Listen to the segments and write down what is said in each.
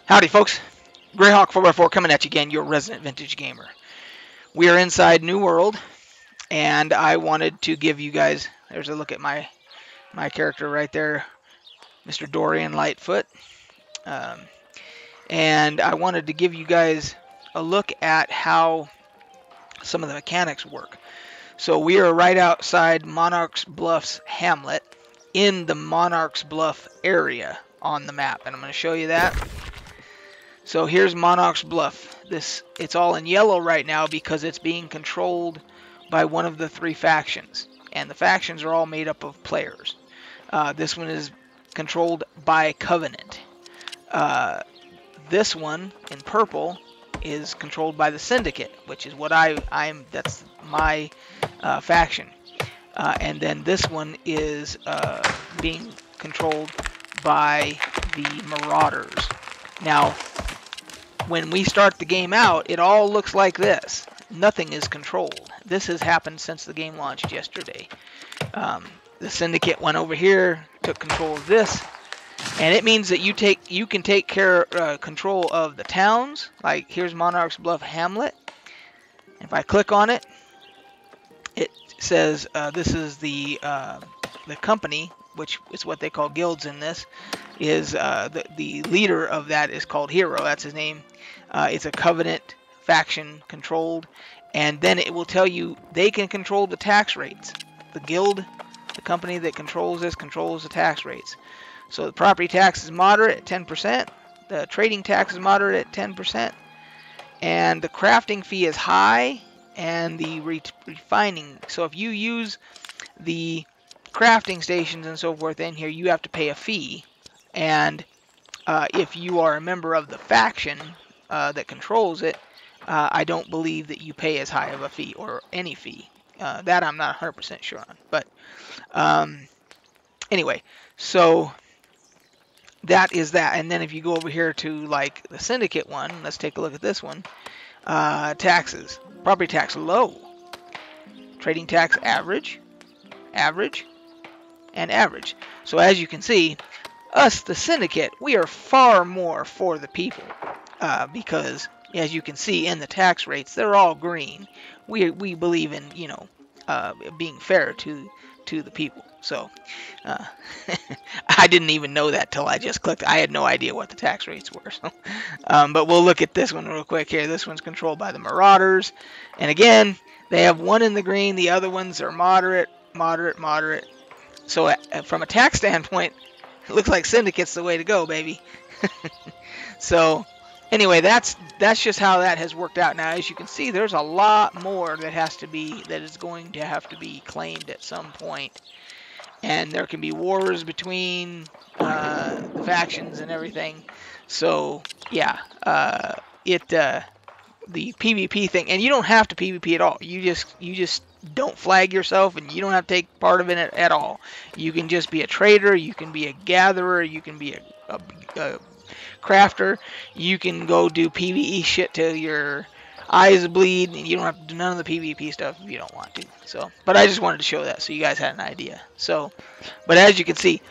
Howdy, folks. Greyhawk 4x4 coming at you again, your resident vintage gamer. We are inside New World, and I wanted to give you guys, there's a look at my character right there, Mr. Dorian Lightfoot. Um, and I wanted to give you guys a look at how some of the mechanics work. So we are right outside Monarch's Bluff's hamlet in the Monarch's Bluff area on the map, and I'm going to show you that. So here's Monarch's Bluff. It's all in yellow right now because it's being controlled by one of the three factions. And the factions are all made up of players. This one is controlled by Covenant. This one in purple is controlled by the Syndicate, which is what that's my faction. And then this one is being controlled by the Marauders. Now, when we start the game out, it all looks like this. Nothing is controlled. This has happened since the game launched yesterday. The Syndicate went over here, took control of this, and it means that you can take control of the towns. Like here's Monarch's Bluff Hamlet. If I click on it, it says this is the company, which is what they call guilds in this. Is the leader of that is called Hero. That's his name. It's a Covenant faction controlled, and then it will tell you they can control the tax rates. The guild, the company that controls this, controls the tax rates. So the property tax is moderate at 10%. The trading tax is moderate at 10%, and the crafting fee is high, and the refining. So if you use the crafting stations and so forth in here, you have to pay a fee. And if you are a member of the faction that controls it, I don't believe that you pay as high of a fee or any fee. That I'm not 100% sure on. But anyway, so that is that. And then if you go over here to like the Syndicate one, let's take a look at this one. Taxes. Property tax low. Trading tax average. Average. And average. So as you can see, us, the Syndicate, we are far more for the people because, as you can see in the tax rates, they're all green. We believe in, being fair to the people. So I didn't even know that till I just clicked. I had no idea what the tax rates were. So, but we'll look at this one real quick here. This one's controlled by the Marauders, and again, they have one in the green. The other ones are moderate, moderate, moderate. So from a tax standpoint, it looks like Syndicate's the way to go, baby. So anyway, that's just how that has worked out. Now, as you can see, there's a lot more that is going to have to be claimed at some point, and there can be wars between the factions and everything. So yeah, the PvP thing, and you don't have to PvP at all. You just don't flag yourself, and you don't have to take part of it at all. You can just be a trader, you can be a gatherer, you can be a crafter, you can go do PvE shit till your eyes bleed, and you don't have to do none of the PvP stuff if you don't want to. So, but I just wanted to show that so you guys had an idea. So, but as you can see,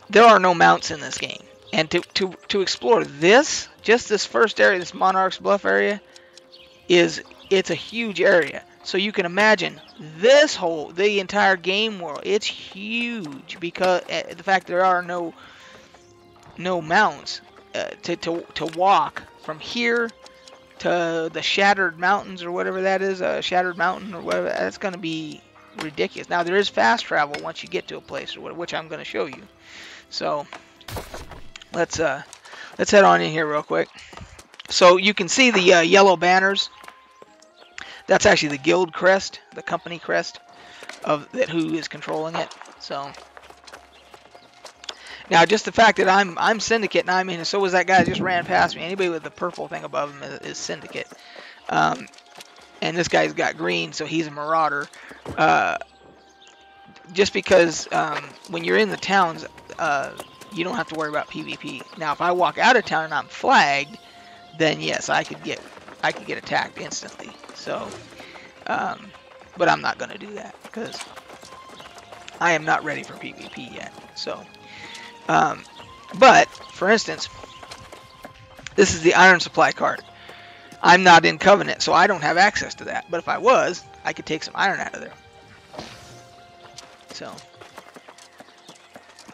there are no mounts in this game, and to explore this, just this first area, this Monarch's Bluff area, it's a huge area. So you can imagine the entire game world. It's huge because the fact there are no mounts to walk from here to the Shattered Mountains or whatever that is, Shattered Mountain or whatever. That's going to be ridiculous. Now there is fast travel once you get to a place or whatever, which I'm going to show you. So let's head on in here real quick. So you can see the yellow banners. That's actually the guild crest, the company crest of that who is controlling it. So now just the fact that I'm Syndicate, and I mean so was that guy that just ran past me. Anybody with the purple thing above him is Syndicate. And this guy's got green, so he's a Marauder. Just because when you're in the towns, you don't have to worry about PvP. Now if I walk out of town and I'm flagged, then yes, I could get attacked instantly. So, but I'm not going to do that because I am not ready for PvP yet. So, but for instance, This is the iron supply cart. I'm not in Covenant, so I don't have access to that. But if I was, I could take some iron out of there. So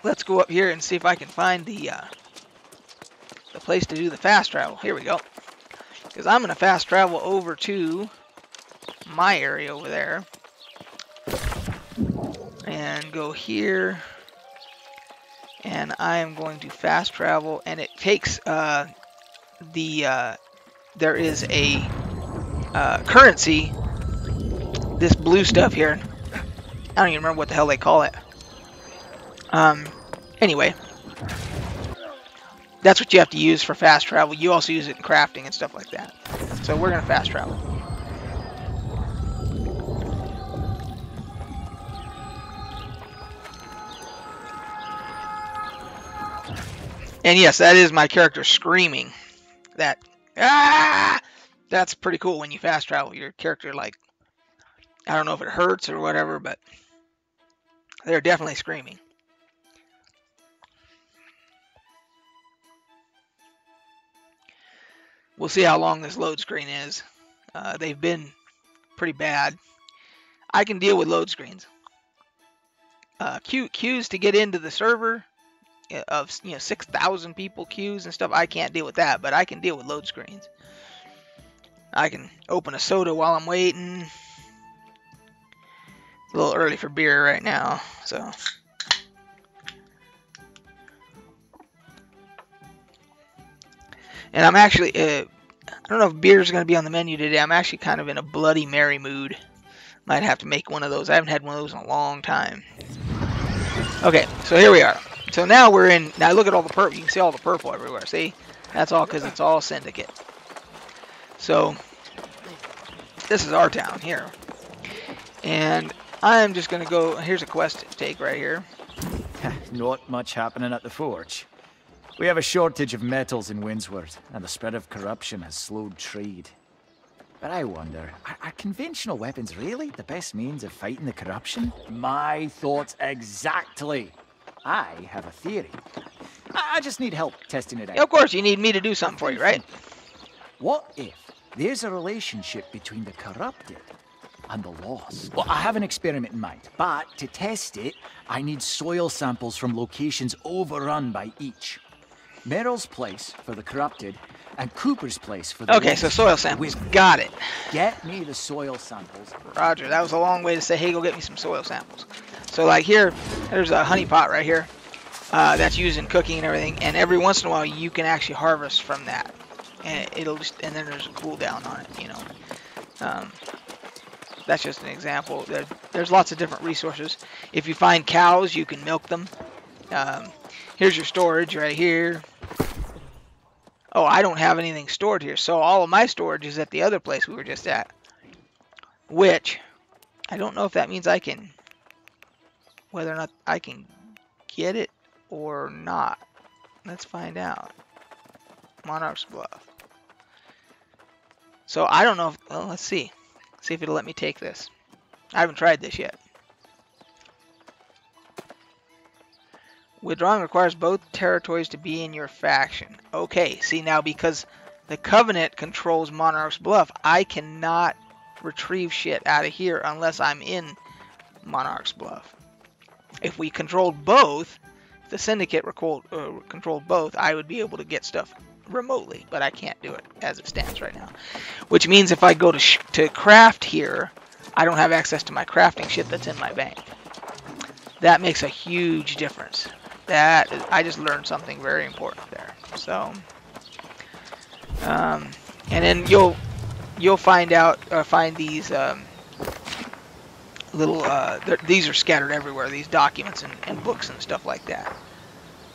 let's go up here and see if I can find the place to do the fast travel. Here we go. Because I'm going to fast travel over to my area over there. And go here. And I am going to fast travel. And it takes there is a currency. This blue stuff here. I don't even remember what the hell they call it. Anyway. That's what you have to use for fast travel. You also use it in crafting and stuff like that. So we're going to fast travel. And yes, that is my character screaming. That's pretty cool when you fast travel. Your character, like, I don't know if it hurts or whatever, but they're definitely screaming. We'll see how long this load screen is. They've been pretty bad. I can deal with load screens. Queues to get into the server of 6,000 people queues and stuff. I can't deal with that, but I can deal with load screens. I can open a soda while I'm waiting. It's a little early for beer right now, so. And I'm actually, I don't know if beer is going to be on the menu today. I'm actually kind of in a Bloody Mary mood. Might have to make one of those. I haven't had one of those in a long time. Okay, so here we are. So now we're in, now look at all the purple. You can see all the purple everywhere. See? That's all because it's all Syndicate. So, this is our town here. And I'm just going to go, here's a quest to take right here. Not much happening at the forge. We have a shortage of metals in Windsworth, and the spread of corruption has slowed trade. But I wonder, are conventional weapons really the best means of fighting the corruption? My thoughts exactly. I have a theory. I just need help testing it out. Of course, you need me to do something for you, right? What if there's a relationship between the corrupted and the lost? Well, I have an experiment in mind, but to test it, I need soil samples from locations overrun by each. Merrill's place for the corrupted, and Cooper's place for the Okay, so soil samples. Got it. Get me the soil samples. Roger, that was a long way to say, hey, go get me some soil samples. So like here, there's a honey pot right here. That's used in cooking and everything, and every once in a while you can actually harvest from that. And it'll just, and then there's a cooldown on it, you know. That's just an example. There's lots of different resources. If you find cows, you can milk them. Here's your storage right here. Oh, I don't have anything stored here, so all of my storage is at the other place we were just at. Which, I don't know if that means I can, whether or not I can get it or not. Let's find out. Monarch's Bluff. So I don't know if, well, let's see. See if it'll let me take this. I haven't tried this yet. Withdrawing requires both territories to be in your faction. Okay, see now because the Covenant controls Monarch's Bluff, I cannot retrieve shit out of here unless I'm in Monarch's Bluff. If we controlled both, if the Syndicate controlled both, I would be able to get stuff remotely, but I can't do it as it stands right now. Which means if I go to craft here, I don't have access to my crafting shit that's in my bank. That makes a huge difference. That is, I just learned something very important there. So, and then you'll find out, find these little these are scattered everywhere. These documents and books and stuff like that.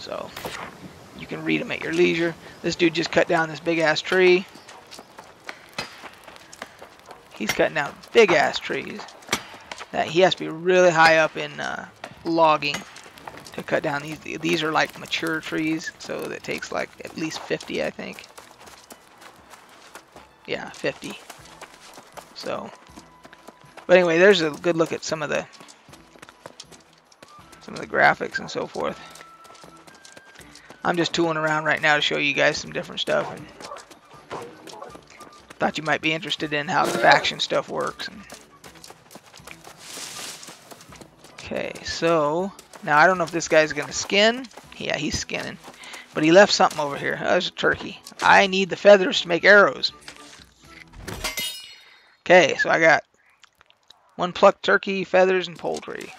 So you can read them at your leisure. This dude just cut down this big ass tree. He's cutting down big ass trees. That he has to be really high up in logging to cut down these. These are like mature trees, so that takes like at least 50, I think. Yeah, 50. So, but anyway, there's a good look at some of the graphics and so forth. I'm just tooling around right now to show you guys some different stuff. And thought you might be interested in how the faction stuff works. Okay, so now I don't know if this guy's gonna skin. Yeah, he's skinning. But he left something over here. Oh, there's a turkey. I need the feathers to make arrows. Okay, so I got 1 plucked turkey, feathers, and poultry.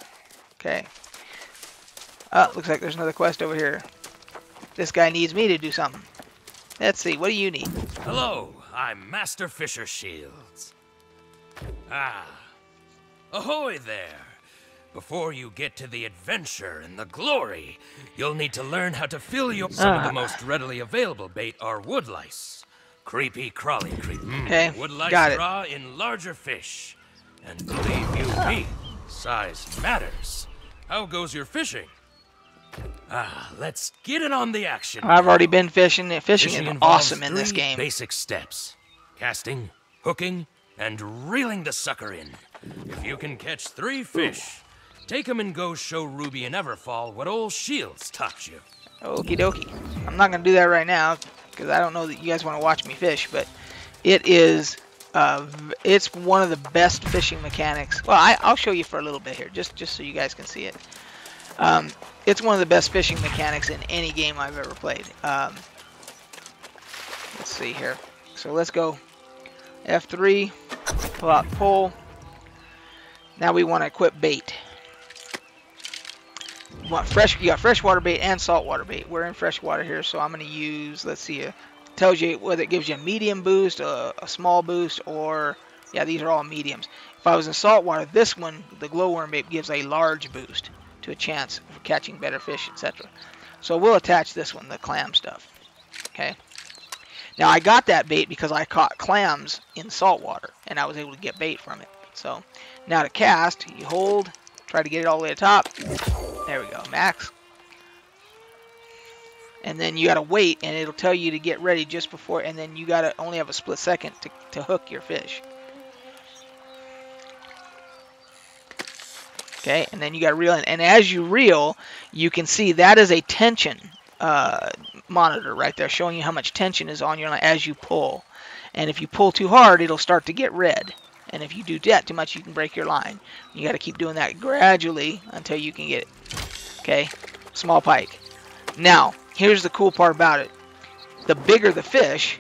Okay. Oh, looks like there's another quest over here. This guy needs me to do something. Let's see, what do you need? Hello, I'm Master Fisher Shields. Ah, ahoy there. Before you get to the adventure and the glory, you'll need to learn how to fill your... Some of the most readily available bait are woodlice. Creepy, crawly creep. Okay, Woodlice got it. draw in larger fish. And believe you me, size matters. How goes your fishing? Ah, let's get in on the action. I've already been fishing. Fishing is involves awesome in this 3 game. Basic steps: casting, hooking, and reeling the sucker in. If you can catch 3 fish, take them and go show Ruby and Everfall what old Shields taught you. Okie dokie. I'm not going to do that right now because I don't know that you guys want to watch me fish, but it is, it's one of the best fishing mechanics. Well, I'll show you for a little bit here, just so you guys can see it. It's one of the best fishing mechanics in any game I've ever played. Let's see here. So let's go F3, pull out the pole. Now we want to equip bait. You want you got freshwater bait and saltwater bait. We're in freshwater here, so I'm going to use, let's see, it tells you whether it gives you a medium boost, a small boost, or, yeah, these are all mediums. If I was in saltwater, this one, the glowworm bait, gives a large boost to a chance of catching better fish, etc. So we'll attach this one, the clam stuff. Okay. Now I got that bait because I caught clams in saltwater, and I was able to get bait from it. So now to cast, you hold, try to get it all the way to the top. There we go, max. And then you gotta wait, and it'll tell you to get ready just before, and then you gotta only have a split second to hook your fish. Okay, and then you got to reel in. And as you reel, you can see that is a tension monitor right there, showing you how much tension is on your line as you pull. And if you pull too hard, it'll start to get red. And if you do that too much, you can break your line. You got to keep doing that gradually until you can get it. Okay, small pike. Now, here's the cool part about it. The bigger the fish,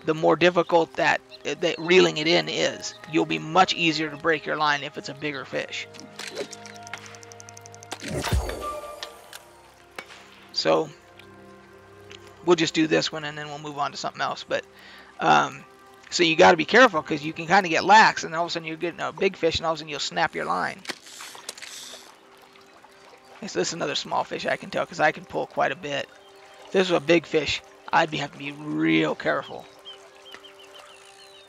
the more difficult that reeling it in is. You'll be much easier to break your line if it's a bigger fish. So we'll just do this one and then we'll move on to something else. But so you got to be careful because you can kind of get lax, and all of a sudden you're getting a big fish, and all of a sudden you'll snap your line. Okay, so this is another small fish, I can tell, because I can pull quite a bit. If this was a big fish, I'd have to be real careful.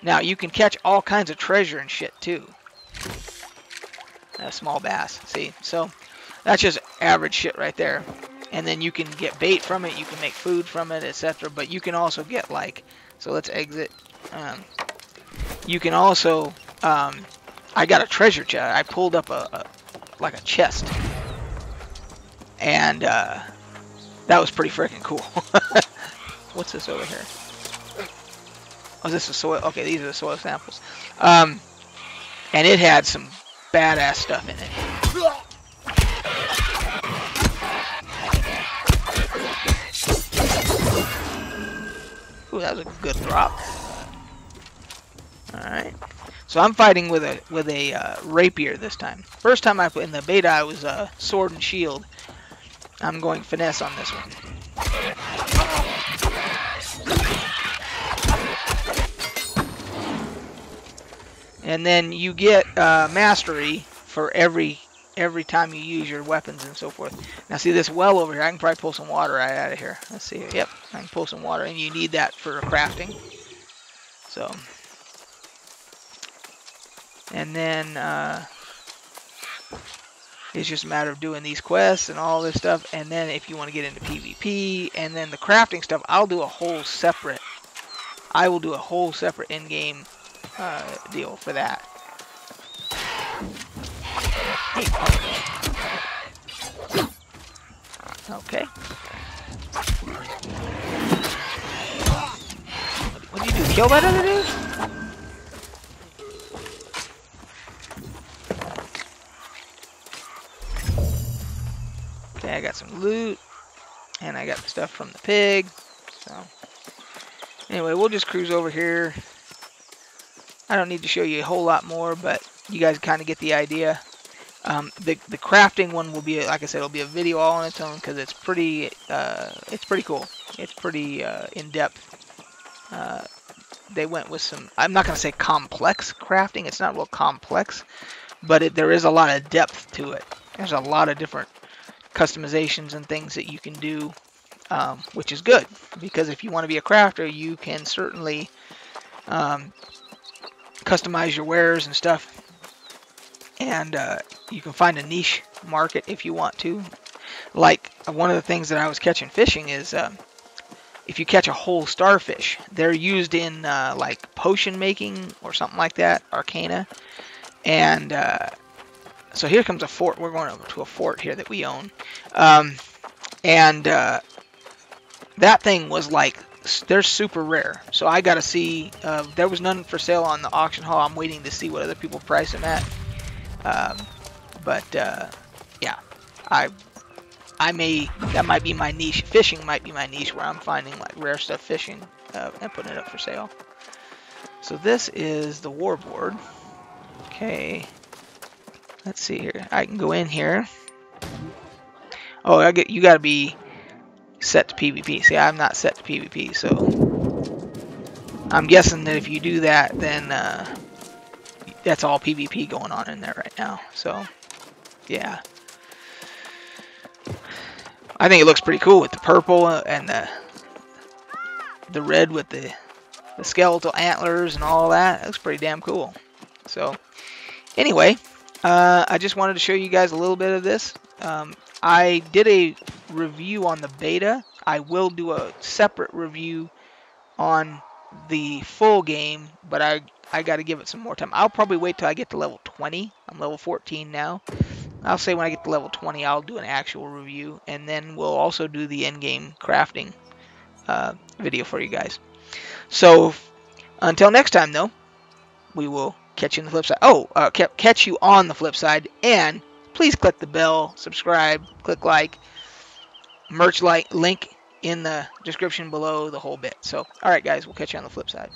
Now you can catch all kinds of treasure and shit too. A small bass, see? So that's just average shit right there. And then you can get bait from it, you can make food from it, etc. But you can also get, like, so let's exit. You can also, I got a treasure chest. I pulled up like a chest, and that was pretty freaking cool. What's this over here? Oh, this is soil. Okay, these are the soil samples. And it had some badass stuff in it. Ooh, that was a good drop. All right. So I'm fighting with a rapier this time. First time I put in the beta, I was sword and shield. I'm going finesse on this one. And then you get mastery for every time you use your weapons and so forth. Now see this well over here, I can probably pull some water right out of here. Let's see, yep, I can pull some water, and you need that for crafting. So, and then it's just a matter of doing these quests and all this stuff, and then if you want to get into PvP, and then the crafting stuff, I will do a whole separate in-game deal for that. Okay. kill that other dude? Okay, I got some loot. And I got the stuff from the pig. So, anyway, we'll just cruise over here. I don't need to show you a whole lot more, but you guys kind of get the idea. The crafting one will be, like I said, it'll be a video all on its own because it's pretty cool. It's pretty in depth. They went with some, I'm not gonna say complex crafting. It's not real complex, but there is a lot of depth to it. There's a lot of different customizations and things that you can do, which is good because if you want to be a crafter, you can certainly customize your wares and stuff. And you can find a niche market if you want to. Like one of the things that I was catching fishing is if you catch a whole starfish, they're used in like potion making or something like that, arcana. And so here comes a fort. We're going over to a fort here that we own. That thing was like, they're super rare. So I got to see, there was none for sale on the auction hall. I'm waiting to see what other people price them at. Yeah, that might be my niche. Fishing might be my niche where I'm finding like rare stuff fishing and putting it up for sale. So this is the war board. Okay, let's see here. I can go in here. Oh, you got to be set to PvP. See, I'm not set to PvP, so I'm guessing that if you do that, then that's all PvP going on in there right now. So yeah, I think it looks pretty cool with the purple and the red with the skeletal antlers and all that. It looks pretty damn cool. So anyway, I just wanted to show you guys a little bit of this. I did a review on the beta. I will do a separate review on the full game, but I got to give it some more time. I'll probably wait till I get to level 20. I'm level 14 now. I'll say when I get to level 20, I'll do an actual review, and then we'll also do the end-game crafting video for you guys. So until next time, though, we will catch you on the flip side. Oh, catch you on the flip side, and please click the bell, subscribe, click like, merch link in the description below, the whole bit. So, all right, guys, we'll catch you on the flip side.